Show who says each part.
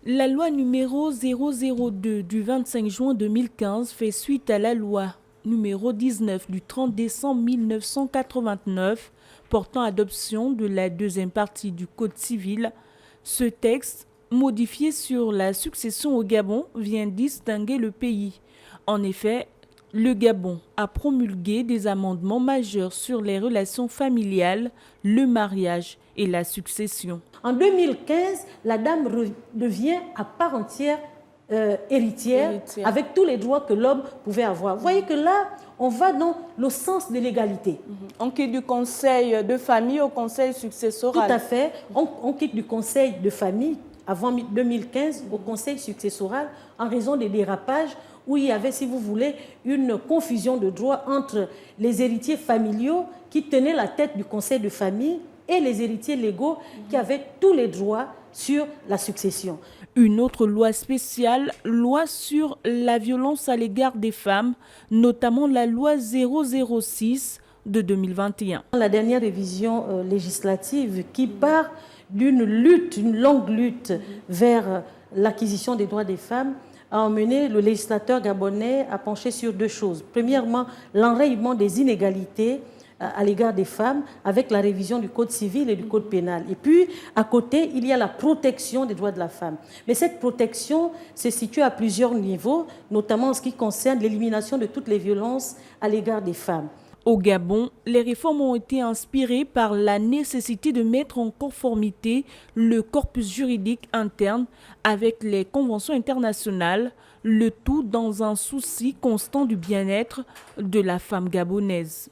Speaker 1: La loi numéro 002 du 25 juin 2015 fait suite à la loi numéro 19 du 30 décembre 1989 portant adoption de la deuxième partie du Code civil. Ce texte, modifié sur la succession au Gabon, vient distinguer le pays. En effet, le Gabon a promulgué des amendements majeurs sur les relations familiales, le mariage et la succession.
Speaker 2: En 2015, la dame devient à part entière héritière avec tous les droits que l'homme pouvait avoir. Vous voyez que là, on va dans le sens de l'égalité.
Speaker 1: On quitte du conseil de famille au conseil successoral.
Speaker 2: Tout à fait. On quitte du conseil de famille avant 2015 au conseil successoral en raison des dérapages où il y avait, si vous voulez, une confusion de droits entre les héritiers familiaux qui tenaient la tête du conseil de famille et les héritiers légaux qui avaient tous les droits sur la succession.
Speaker 1: Une autre loi spéciale, loi sur la violence à l'égard des femmes, notamment la loi 006 de 2021.
Speaker 2: La dernière révision législative qui part d'une lutte, une longue lutte vers l'acquisition des droits des femmes, a emmené le législateur gabonais à pencher sur deux choses. Premièrement, l'enrayement des inégalités à l'égard des femmes avec la révision du Code civil et du Code pénal. Et puis, à côté, il y a la protection des droits de la femme. Mais cette protection se situe à plusieurs niveaux, notamment en ce qui concerne l'élimination de toutes les violences à l'égard des femmes.
Speaker 1: Au Gabon, les réformes ont été inspirées par la nécessité de mettre en conformité le corpus juridique interne avec les conventions internationales, le tout dans un souci constant du bien-être de la femme gabonaise.